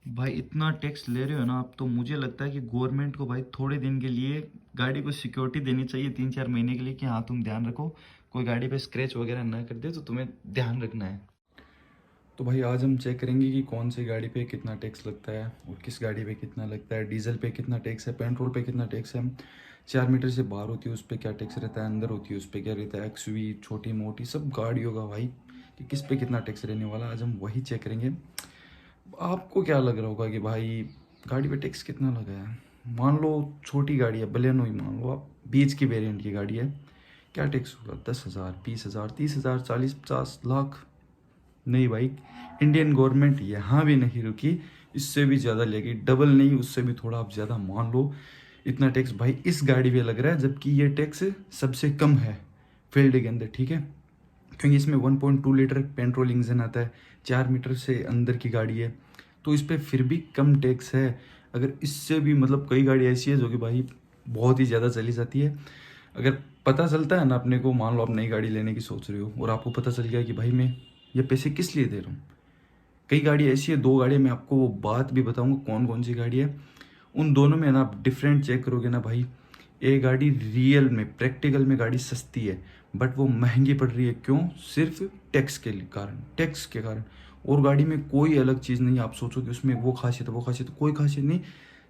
भाई इतना टैक्स ले रहे हो ना आप, तो मुझे लगता है कि गवर्नमेंट को भाई थोड़े दिन के लिए गाड़ी को सिक्योरिटी देनी चाहिए, 3-4 महीने के लिए, कि हाँ तुम ध्यान रखो, कोई गाड़ी पे स्क्रैच वगैरह ना कर दे, तो तुम्हें ध्यान रखना है। तो भाई आज हम चेक करेंगे कि कौन सी गाड़ी पे कितना टैक्स लगता है और किस गाड़ी पे कितना लगता है, डीजल पे कितना टैक्स है, पेट्रोल पे कितना टैक्स है, 4 मीटर से बाहर होती है उस पर क्या टैक्स रहता है, अंदर होती है उस पर क्या रहता है, एक्सयूवी छोटी मोटी सब गाड़ियों का भाई कि किस पे कितना टैक्स रहने वाला, आज हम वही चेक करेंगे। आपको क्या लग रहा होगा कि भाई गाड़ी पे टैक्स कितना लगा है। मान लो छोटी गाड़ी है, बलेनो ही मान लो आप, बीच की वेरिएंट की गाड़ी है, क्या टैक्स होगा, 10,000, 20,000, 30,000, 40, 50 लाख। नहीं भाई, इंडियन गवर्नमेंट यहाँ भी नहीं रुकी, इससे भी ज़्यादा लेगी, डबल नहीं उससे भी थोड़ा आप ज़्यादा मान लो। इतना टैक्स भाई इस गाड़ी पे लग रहा है, जबकि ये टैक्स सबसे कम है फील्ड के अंदर, ठीक है। क्योंकि इसमें 1.2 लीटर पेट्रोल इंजन आता है, 4 मीटर से अंदर की गाड़ी है, तो इस पर फिर भी कम टैक्स है। अगर इससे भी मतलब कई गाड़ी ऐसी है जो कि भाई बहुत ही ज़्यादा चली जाती है। अगर पता चलता है ना अपने को, मान लो आप नई गाड़ी लेने की सोच रहे हो और आपको पता चल गया कि भाई मैं ये पैसे किस लिए दे रहा हूँ। कई गाड़ी ऐसी है, 2 गाड़ी मैं आपको वो बात भी बताऊंगा कौन कौन सी गाड़ी है। उन दोनों में ना आप डिफरेंट चेक करोगे ना भाई, ये गाड़ी रियल में प्रैक्टिकल में गाड़ी सस्ती है, बट वो महंगी पड़ रही है, क्यों, सिर्फ टैक्स के कारण, टैक्स के कारण। और गाड़ी में कोई अलग चीज़ नहीं, आप सोचो कि उसमें वो खासियत वो खासियत, कोई खासियत नहीं,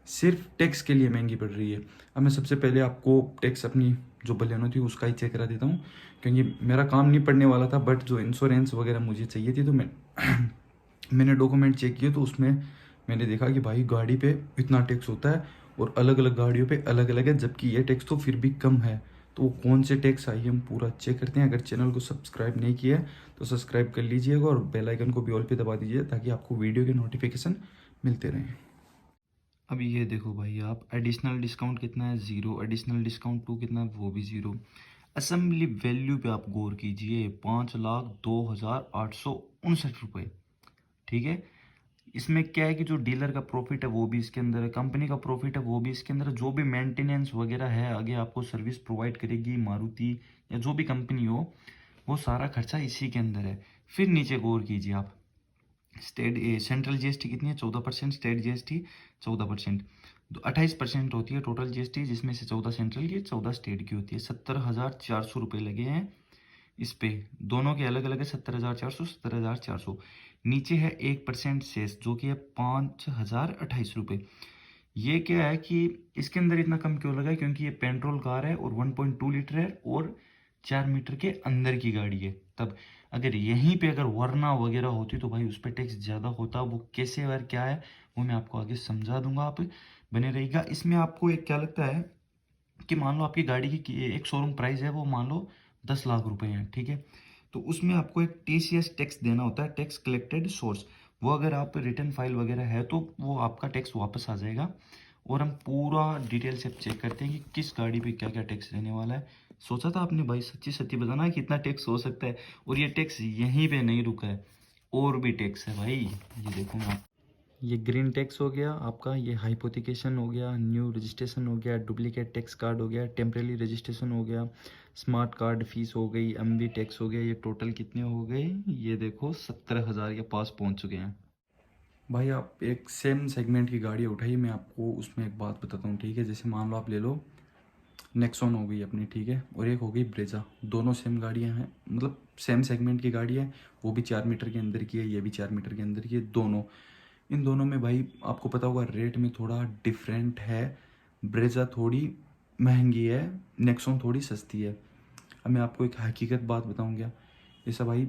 सिर्फ टैक्स के लिए महंगी पड़ रही है। अब मैं सबसे पहले आपको टैक्स अपनी जो बलेनो थी उसका ही चेक करा देता हूँ, क्योंकि मेरा काम नहीं पड़ने वाला था, बट जो इंश्योरेंस वगैरह मुझे चाहिए थी, तो मैंने डॉक्यूमेंट चेक किए, तो उसमें मैंने देखा कि भाई गाड़ी पे इतना टैक्स होता है और अलग अलग गाड़ियों पे अलग अलग है, जबकि ये टैक्स तो फिर भी कम है। तो वो कौन से टैक्स आई हम पूरा चेक करते हैं। अगर चैनल को सब्सक्राइब नहीं किया है तो सब्सक्राइब कर लीजिएगा और बेल आइकन को भी ऑल पे दबा दीजिए, ताकि आपको वीडियो के नोटिफिकेशन मिलते रहें। अब ये देखो भाई, आप एडिशनल डिस्काउंट कितना है, ज़ीरो। एडिशनल डिस्काउंट टू कितना है, वो भी ज़ीरो। असेंबली वैल्यू पे आप गौर कीजिए, 5,02,869 रुपये, ठीक है। इसमें क्या है कि जो डीलर का प्रॉफिट है वो भी इसके अंदर है, कंपनी का प्रॉफिट है वो भी इसके अंदर है, जो भी मेंटेनेंस वगैरह है आगे आपको सर्विस प्रोवाइड करेगी मारुति या जो भी कंपनी हो, वो सारा खर्चा इसी के अंदर है। फिर नीचे गौर कीजिए आप, स्टेट सेंट्रल जीएसटी कितनी है, 14%, स्टेट जीएसटी 14%, तो 28% होती है टोटल जीएसटी, जिसमें से 14 सेंट्रल की 14 स्टेट की होती है। 70,400 रुपये लगे हैं इस पे, दोनों के अलग अलग है, 70,400, 70,400। नीचे है 1% सेस, जो कि है 5,028 रुपये। ये क्या है कि इसके अंदर इतना कम क्यों लगा है, क्योंकि ये पेट्रोल कार है और 1.2 लीटर है और 4 मीटर के अंदर की गाड़ी है। तब अगर यहीं पे अगर वरना वगैरह होती तो भाई उस पर टैक्स ज़्यादा होता। वो कैसे और क्या है वो मैं आपको आगे समझा दूंगा, आप बने रहिएगा। इसमें आपको एक क्या लगता है कि मान लो आपकी गाड़ी की एक शोरूम प्राइस है वो मान लो 10 लाख रुपए है, ठीक है। तो उसमें आपको एक टीसीएस टैक्स देना होता है, टैक्स कलेक्टेड सोर्स। वो अगर आप रिटर्न फाइल वगैरह है तो वो आपका टैक्स वापस आ जाएगा। और हम पूरा डिटेल से चेक करते हैं कि किस गाड़ी पे क्या क्या टैक्स रहने वाला है। सोचा था आपने भाई, सच्ची सच्ची बताना है कितना टैक्स हो सकता है। और ये टैक्स यहीं पे नहीं रुका है, और भी टैक्स है भाई, ये देखो मैं। ये ग्रीन टैक्स हो गया आपका, ये हाइपोथिकेशन हो गया, न्यू रजिस्ट्रेशन हो गया, डुप्लीकेट टैक्स कार्ड हो गया, टेम्परेरी रजिस्ट्रेशन हो गया, स्मार्ट कार्ड फीस हो गई, एमबी टैक्स हो गया। ये टोटल कितने हो गए, ये देखो 17,000 के पास पहुंच चुके हैं। भाई आप एक सेम सेगमेंट की गाड़ी उठाई, मैं आपको उसमें एक बात बताता हूँ, ठीक है। जैसे मान लो आप ले लो नेक्सॉन हो गई अपनी, ठीक है, और एक हो गई ब्रेजा, दोनों सेम गाड़ियाँ हैं, मतलब सेम सेगमेंट की गाड़ी है, वो भी 4 मीटर के अंदर की है, ये भी 4 मीटर के अंदर की है, दोनों। इन दोनों में भाई आपको पता होगा रेट में थोड़ा डिफरेंट है, ब्रेजा थोड़ी महंगी है, नेक्सॉन थोड़ी सस्ती है। अब मैं आपको एक हकीकत बात बताऊँ क्या, ऐसा भाई,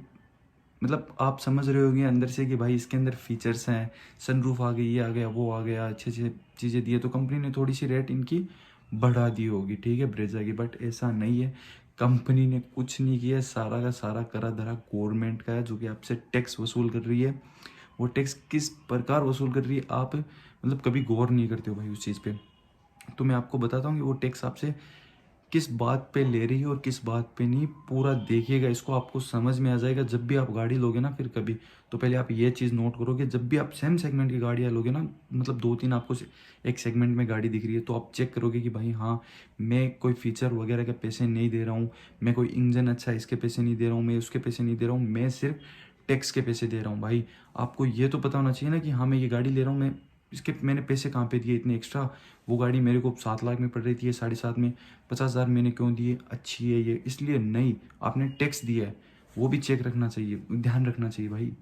मतलब आप समझ रहे होंगे अंदर से कि भाई इसके अंदर फीचर्स हैं, सनरूफ आ गई, ये आ गया, वो आ गया, अच्छे अच्छे चीज़ें दी है, तो कंपनी ने थोड़ी सी रेट इनकी बढ़ा दी होगी, ठीक है, ब्रेजा की। बट ऐसा नहीं है, कंपनी ने कुछ नहीं किया, सारा का सारा करा धरा गवर्नमेंट का है, जो कि आपसे टैक्स वसूल कर रही है। वो टैक्स किस प्रकार वसूल कर रही है, आप मतलब कभी गौर नहीं करते हो भाई उस चीज़ पे। तो मैं आपको बताता हूँ कि वो टैक्स आपसे किस बात पे ले रही है और किस बात पे नहीं, पूरा देखिएगा, इसको आपको समझ में आ जाएगा जब भी आप गाड़ी लोगे ना फिर कभी। तो पहले आप ये चीज़ नोट करोगे, जब भी आप सेम सेगमेंट की गाड़ियाँ लोगे ना, मतलब 2-3 आपको एक सेगमेंट में गाड़ी दिख रही है, तो आप चेक करोगे कि भाई हाँ, मैं कोई फीचर वगैरह के पैसे नहीं दे रहा हूँ, मैं कोई इंजन अच्छा है इसके पैसे नहीं दे रहा हूँ, मैं उसके पैसे नहीं दे रहा हूँ, मैं सिर्फ टैक्स के पैसे दे रहा हूँ भाई। आपको ये तो पता होना चाहिए ना कि हाँ मैं ये गाड़ी ले रहा हूँ, मैं इसके मैंने पैसे कहाँ पे दिए इतने एक्स्ट्रा। वो गाड़ी मेरे को 7 लाख में पड़ रही थी, ये 7.5 में, 50,000 मैंने क्यों दिए, अच्छी है ये इसलिए नहीं, आपने टैक्स दिया है, वो भी चेक रखना चाहिए, ध्यान रखना चाहिए भाई।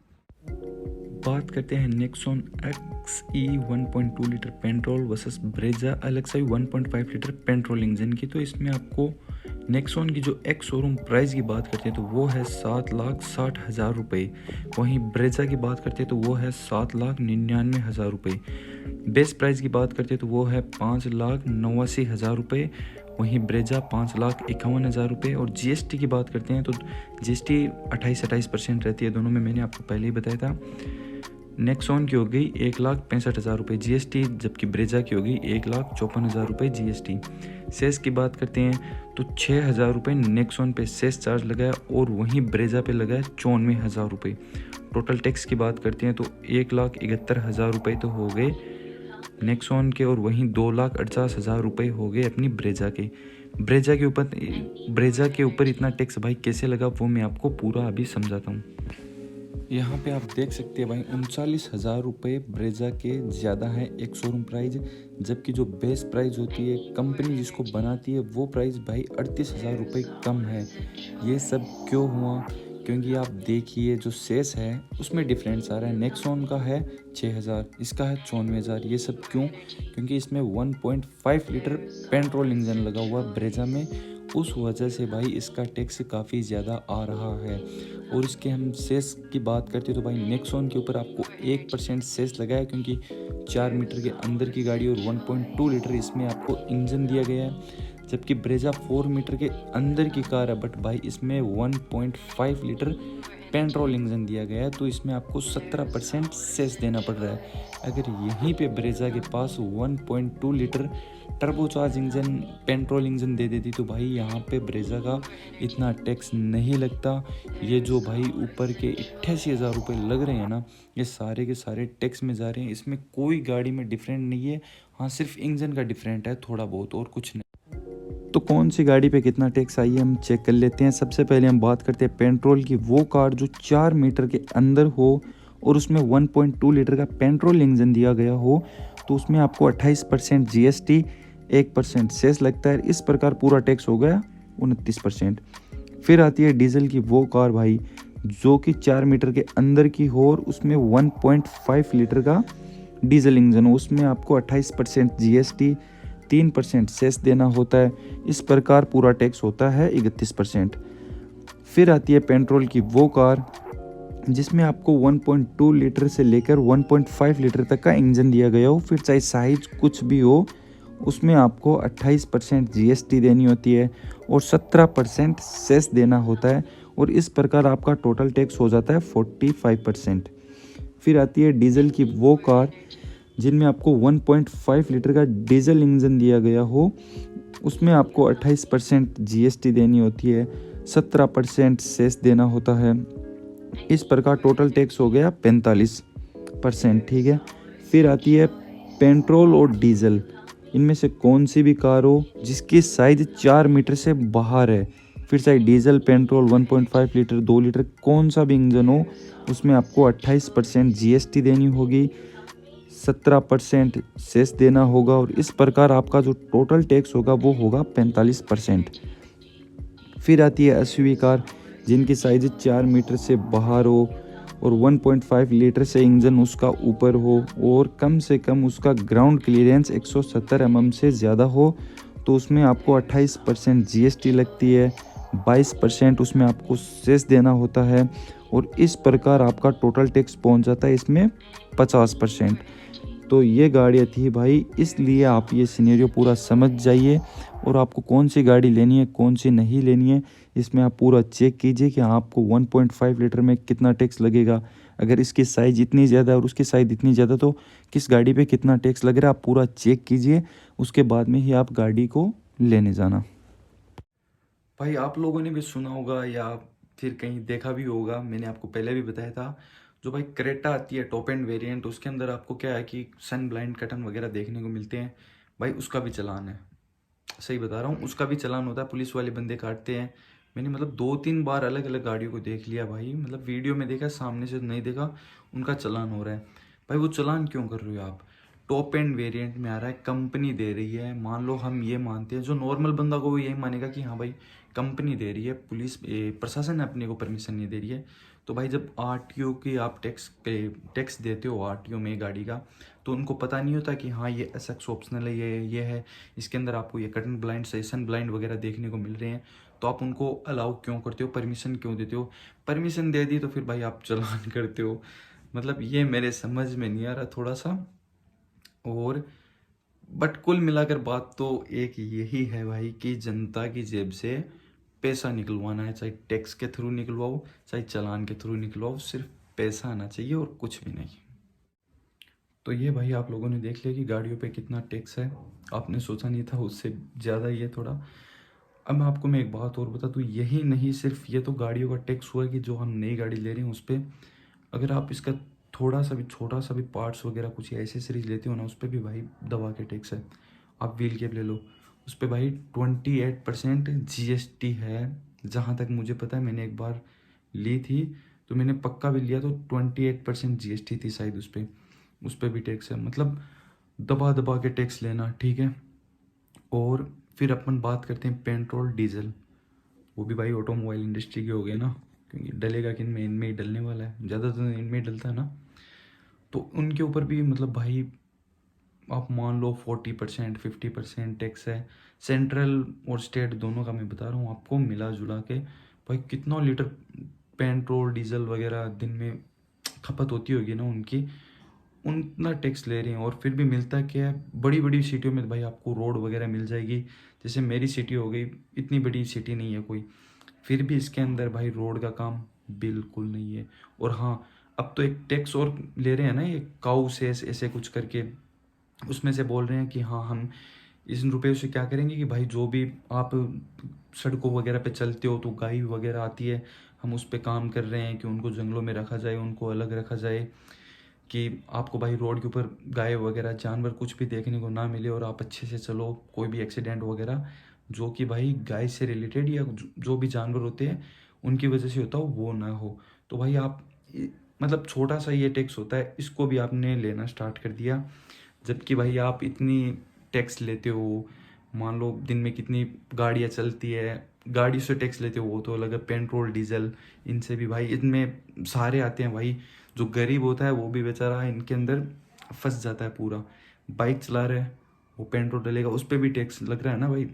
बात करते हैं Nexon XE 1.2 litre petrol versus Brezza LXi 1.5 litre petrol engine की। तो इसमें आपको नेक्सॉन की जो एक्स शोरूम प्राइस की बात करते हैं तो वो है 7,60,000 रुपये। वहीं ब्रेजा की बात करते हैं तो वो है 7,99,000 रुपये। बेस प्राइस की बात करते हैं तो वो है 5,89,000 रुपये। वहीं ब्रेजा 5,51,000 रुपये। और GST की बात करते हैं तो GST 28% रहती है दोनों में, मैंने आपको पहले ही बताया था। नेक्सॉन की हो गई 1,65,000 रुपये GST, जबकि ब्रेजा की हो गई 1,54,000 रुपये GST। सेस की बात करते हैं तो 6,000 रुपये नेक्सॉन पे सेस चार्ज लगाया और वहीं ब्रेजा पे लगाया 94,000 रुपये। टोटल टैक्स की बात करते हैं तो 1,71,000 रुपये तो हो गए नेक्सॉन के, और वहीं 2,48,000 रुपये हो गए अपनी ब्रेजा के। ब्रेजा के ऊपर इतना टैक्स भाई कैसे लगा वो मैं आपको पूरा अभी समझाता हूँ। यहाँ पे आप देख सकते हैं भाई 39,000 रुपये ब्रेजा के ज़्यादा है एक शोरूम प्राइस, जबकि जो बेस प्राइस होती है कंपनी जिसको बनाती है वो प्राइस भाई 38,000 रुपये कम है। ये सब क्यों हुआ? क्योंकि आप देखिए जो सेस है उसमें डिफरेंस आ रहा है। नेक्सॉन का है 6,000, इसका है 94,000। ये सब क्यों? क्योंकि इसमें 1.5 लीटर पेट्रोल इंजन लगा हुआ ब्रेजा में, उस वजह से भाई इसका टैक्स काफ़ी ज़्यादा आ रहा है। और इसके हम सेस की बात करते हैं तो भाई नेक्सॉन के ऊपर आपको 1% सेस लगा है, क्योंकि 4 मीटर के अंदर की गाड़ी और 1.2 लीटर इसमें आपको इंजन दिया गया है। जबकि ब्रेजा 4 मीटर के अंदर की कार है, बट भाई इसमें 1.5 लीटर पेट्रोल इंजन दिया गया है, तो इसमें आपको 17% सेस देना पड़ रहा है। अगर यहीं पे ब्रेजा के पास 1.2 litre turbocharge engine petrol engine दे देती तो भाई यहाँ पे ब्रेजा का इतना टैक्स नहीं लगता। ये जो भाई ऊपर के 88,000 रुपये लग रहे हैं ना, ये सारे के सारे टैक्स में जा रहे हैं। इसमें कोई गाड़ी में डिफरेंट नहीं है, हाँ सिर्फ इंजन का डिफरेंट है थोड़ा बहुत, और कुछ नहीं। तो कौन सी गाड़ी पे कितना टैक्स आइए हम चेक कर लेते हैं। सबसे पहले हम बात करते हैं पेट्रोल की। वो कार जो 4 मीटर के अंदर हो और उसमें 1.2 लीटर का पेट्रोल इंजन दिया गया हो, तो उसमें आपको 28% GST, 1% सेस लगता है। इस प्रकार पूरा टैक्स हो गया 29%। फिर आती है डीजल की वो कार भाई जो कि 4 मीटर के अंदर की हो और उसमें 1.5 लीटर का डीजल इंजन हो, उसमें आपको 28% GST, 3% सेस देना होता है। इस प्रकार पूरा टैक्स होता है 31%। फिर आती है पेट्रोल की वो कार जिसमें आपको 1.2 लीटर से लेकर 1.5 लीटर तक का इंजन दिया गया हो, फिर चाहे साइज कुछ भी हो, उसमें आपको 28% GST देनी होती है और 17% सेस देना होता है, और इस प्रकार आपका टोटल टैक्स हो जाता है 45%। फिर आती है डीजल की वो कार जिनमें आपको 1.5 लीटर का डीजल इंजन दिया गया हो, उसमें आपको 28% GST देनी होती है, 17% सेस देना होता है। इस प्रकार टोटल टैक्स हो गया 45%। ठीक है। फिर आती है पेट्रोल और डीजल, इनमें से कौन सी भी कार हो जिसकी साइज 4 मीटर से बाहर है, फिर चाहे डीजल पेट्रोल 1.5 लीटर 2 लीटर कौन सा भी इंजन हो, उसमें आपको 28% GST देनी होगी, 17% सेस देना होगा, और इस प्रकार आपका जो टोटल टैक्स होगा वो होगा 45%। फिर आती है SUV कार जिनकी साइज 4 मीटर से बाहर हो और 1.5 लीटर से इंजन उसका ऊपर हो और कम से कम उसका ग्राउंड क्लियरेंस 170 mm से ज़्यादा हो, तो उसमें आपको 28% GST लगती है, 22% उसमें आपको सेस देना होता है, और इस प्रकार आपका टोटल टैक्स पहुंच जाता है इसमें 50%। तो ये गाड़ियाँ थी भाई, इसलिए आप ये सिनेरियो पूरा समझ जाइए, और आपको कौन सी गाड़ी लेनी है कौन सी नहीं लेनी है इसमें आप पूरा चेक कीजिए कि आपको 1.5 लीटर में कितना टैक्स लगेगा। अगर इसकी साइज़ इतनी ज़्यादा है और उसकी साइज़ इतनी ज़्यादा, तो किस गाड़ी पे कितना टैक्स लग रहा है आप पूरा चेक कीजिए, उसके बाद में ही आप गाड़ी को लेने जाना। भाई आप लोगों ने भी सुना होगा या फिर कहीं देखा भी होगा, मैंने आपको पहले भी बताया था, जो भाई क्रेटा आती है टॉप एंड वेरिएंट, उसके अंदर आपको क्या है कि सन ब्लाइंड कर्टन वगैरह देखने को मिलते हैं। भाई उसका भी चालान है, सही बता रहा हूँ, उसका भी चालान होता है, पुलिस वाले बंदे काटते हैं, मैंने मतलब 2-3 बार अलग अलग गाड़ियों को देख लिया भाई, मतलब वीडियो में देखा, सामने से नहीं देखा, उनका चालान हो रहा है। भाई वो चालान क्यों कर रहे हो आप? टॉप एंड वेरिएंट में आ रहा है, कंपनी दे रही है। मान लो हम ये मानते हैं, जो नॉर्मल बंदा को वो यही मानेगा कि हाँ भाई कंपनी दे रही है, पुलिस प्रशासन अपने को परमिशन नहीं दे रही है। तो भाई जब आरटीओ की आप टैक्स देते हो आरटीओ में गाड़ी का, तो उनको पता नहीं होता कि हाँ ये एसएक्स ऑप्शनल है, ये है, इसके अंदर आपको ये कटन ब्लाइंड, सेशन ब्लाइंड वगैरह देखने को मिल रहे हैं। तो आप उनको अलाउ क्यों करते हो, परमिशन क्यों देते हो? परमिशन दे दी तो फिर भाई आप चालान करते हो। मतलब ये मेरे समझ में नहीं आ रहा थोड़ा सा। और बट कुल मिलाकर बात तो एक यही है भाई कि जनता की जेब से पैसा निकलवाना है, चाहे टैक्स के थ्रू निकलवाओ, चाहे चालान के थ्रू निकलवाओ, सिर्फ पैसा आना चाहिए और कुछ भी नहीं। तो ये भाई आप लोगों ने देख लिया कि गाड़ियों पे कितना टैक्स है। आपने सोचा नहीं था, उससे ज़्यादा ही है थोड़ा। अब मैं एक बात और बता दूँ, यही नहीं सिर्फ ये तो गाड़ियों का टैक्स हुआ कि जो हम नई गाड़ी ले रहे हैं उस पर, अगर आप इसका थोड़ा सा भी छोटा सा भी पार्ट्स वगैरह कुछ एसेसरीज लेते हो ना, उस पर भी भाई दबा के टैक्स है। आप व्हील कैप ले लो, उस पर भाई 28% जीएसटी है। जहाँ तक मुझे पता है, मैंने एक बार ली थी तो मैंने पक्का भी लिया तो 28% जीएसटी थी शायद उस पर भी टैक्स है। मतलब दबा दबा के टैक्स लेना, ठीक है। और फिर अपन बात करते हैं पेट्रोल डीजल, वो भी भाई ऑटोमोबाइल इंडस्ट्री के हो गए ना, क्योंकि डलेगा किन में, इनमें ही डलने वाला है, ज़्यादातर इनमें ही डलता है ना। तो उनके ऊपर भी मतलब भाई आप मान लो 40% 50% टैक्स है। सेंट्रल और स्टेट दोनों का मैं बता रहा हूँ आपको, मिला जुला के भाई कितना लीटर पेट्रोल डीजल वगैरह दिन में खपत होती होगी ना उनकी, उतना टैक्स ले रहे हैं। और फिर भी मिलता क्या है, बड़ी बड़ी सिटियों में भाई आपको रोड वगैरह मिल जाएगी। जैसे मेरी सिटी हो गई, इतनी बड़ी सिटी नहीं है कोई, फिर भी इसके अंदर भाई रोड का काम बिल्कुल नहीं है। और हाँ, अब तो एक टैक्स और ले रहे हैं ना, ये काऊ सेस ऐसे कुछ करके, उसमें से बोल रहे हैं कि हाँ हम इस रुपये से क्या करेंगे कि भाई जो भी आप सड़कों वगैरह पे चलते हो तो गाय वगैरह आती है, हम उस पे काम कर रहे हैं कि उनको जंगलों में रखा जाए, उनको अलग रखा जाए, कि आपको भाई रोड के ऊपर गाय वगैरह जानवर कुछ भी देखने को ना मिले और आप अच्छे से चलो, कोई भी एक्सीडेंट वगैरह जो कि भाई गाय से रिलेटेड या जो भी जानवर होते हैं उनकी वजह से होता हो वो ना हो। तो भाई आप मतलब छोटा सा ये टैक्स होता है, इसको भी आपने लेना स्टार्ट कर दिया। जबकि भाई आप इतनी टैक्स लेते हो, मान लो दिन में कितनी गाड़ियाँ चलती है, गाड़ी से टैक्स लेते हो वो तो अलग है, पेट्रोल डीजल इनसे भी भाई इनमें सारे आते हैं भाई। जो गरीब होता है वो भी बेचारा इनके अंदर फंस जाता है पूरा। बाइक चला रहा है, वो पेट्रोल डलेगा, उस पर भी टैक्स लग रहा है ना भाई।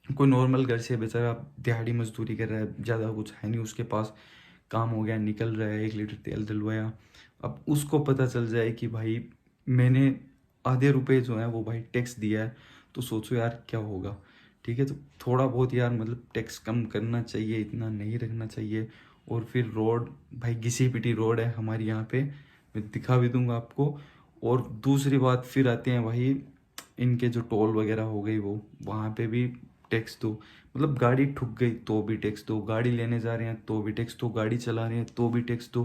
कोई नॉर्मल घर से बेचारा दिहाड़ी मजदूरी कर रहा है, ज़्यादा कुछ है नहीं उसके पास, काम हो गया निकल रहा है, 1 लीटर तेल डलवाया, अब उसको पता चल जाए कि भाई मैंने आधे रुपए जो है वो भाई टैक्स दिया है, तो सोचो यार क्या होगा। ठीक है, तो थोड़ा बहुत यार मतलब टैक्स कम करना चाहिए, इतना नहीं रखना चाहिए। और फिर रोड भाई घिसी पिटी रोड है हमारी यहाँ पे, मैं दिखा भी दूंगा आपको। और दूसरी बात फिर आते हैं भाई इनके जो टोल वगैरह हो गई, वो वहाँ पे भी टैक्स दो। मतलब गाड़ी ठुक गई तो भी टैक्स दो, गाड़ी लेने जा रहे हैं तो भी टैक्स दो, गाड़ी चला रहे हैं तो भी टैक्स दो।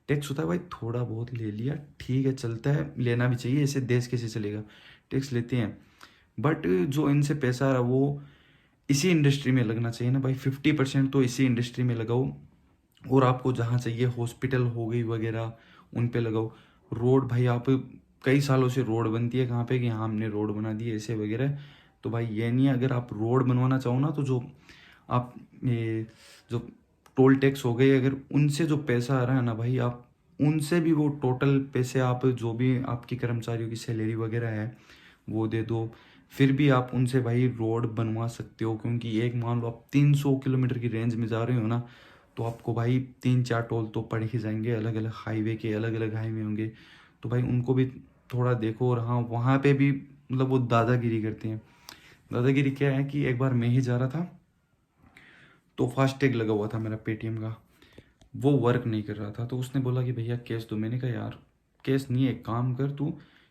टैक्स होता है भाई थोड़ा बहुत ले लिया ठीक है, चलता है, लेना भी चाहिए, ऐसे देश कैसे चलेगा, टैक्स लेते हैं। बट जो इनसे पैसा आ रहा वो इसी इंडस्ट्री में लगना चाहिए ना भाई, 50% तो इसी इंडस्ट्री में लगाओ। और आपको जहाँ चाहिए हॉस्पिटल हो गई वगैरह उन पे लगाओ। रोड भाई आप कई सालों से रोड बनती है कहाँ पे कि हाँ हमने रोड बना दी है ऐसे वगैरह। तो भाई ये नहीं है, अगर आप रोड बनवाना चाहो ना तो जो आप ये जो टोल टैक्स हो गए, अगर उनसे जो पैसा आ रहा है ना भाई, आप उनसे भी वो टोटल पैसे आप जो भी आपकी कर्मचारियों की सैलरी वगैरह है वो दे दो। फिर भी आप उनसे भाई रोड बनवा सकते हो, क्योंकि एक मान लो आप 300 किलोमीटर की रेंज में जा रहे हो ना, तो आपको भाई 3-4 टोल तो पड़ ही जाएंगे, अलग अलग हाईवे के अलग अलग हाईवे होंगे। तो भाई उनको भी थोड़ा देखो। और हाँ वहाँ पे भी मतलब वो दादागिरी करते हैं। दादागिरी क्या है कि एक बार मैं ही जा रहा था तो फास्टैग लगा हुआ था मेरा पेटीएम का, वो वर्क नहीं कर रहा था, तो उसने बोला कि भैया कैश दो। मैंने कहा यार कैश नहीं है, एक काम कर तू,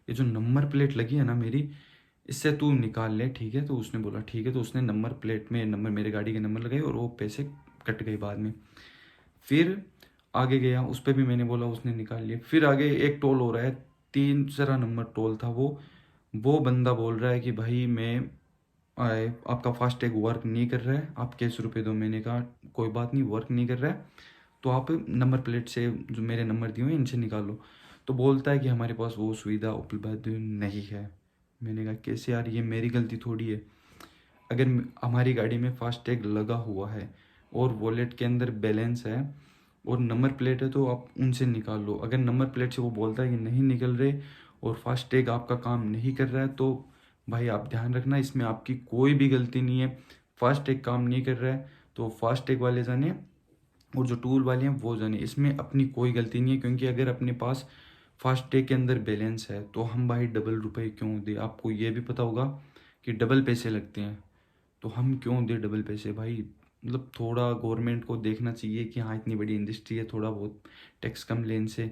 ये जो नंबर प्लेट लगी है ना मेरी, इससे तू निकाल ले, ठीक है। तो उसने बोला ठीक है, तो उसने नंबर प्लेट में नंबर मेरे गाड़ी के नंबर लगाए और वो पैसे कट गए बाद में। फिर आगे गया, उस पर भी मैंने बोला, उसने निकाल लिया। फिर आगे एक टोल हो रहा है, 3 नंबर टोल था वो बंदा बोल रहा है कि भाई मैं आपका फास्टैग वर्क नहीं कर रहा है, आप कैसे रुपये दो। मैंने कहा कोई बात नहीं, वर्क नहीं कर रहा है तो आप नंबर प्लेट से जो मेरे नंबर दिए हुए हैं इनसे निकालो। तो बोलता है कि हमारे पास वो सुविधा उपलब्ध नहीं है। मैंने कहा कैसे यार, ये मेरी गलती थोड़ी है। अगर हमारी गाड़ी में फास्टैग लगा हुआ है और वॉलेट के अंदर बैलेंस है और नंबर प्लेट है तो आप उनसे निकाल लो। अगर नंबर प्लेट से वो बोलता है कि नहीं निकल रहे और फास्टैग आपका काम नहीं कर रहा है तो भाई आप ध्यान रखना, इसमें आपकी कोई भी गलती नहीं है। फास्टैग काम नहीं कर रहा है तो फास्टैग वाले जाने और जो टूल वाले हैं वो जाने, इसमें अपनी कोई गलती नहीं है। क्योंकि अगर अपने पास फास्टैग के अंदर बैलेंस है तो हम भाई डबल रुपए क्यों दे। आपको ये भी पता होगा कि डबल पैसे लगते हैं, तो हम क्यों दे डबल पैसे भाई। मतलब थोड़ा गवर्नमेंट को देखना चाहिए कि हाँ इतनी बड़ी इंडस्ट्री है, थोड़ा बहुत टैक्स कम लेने से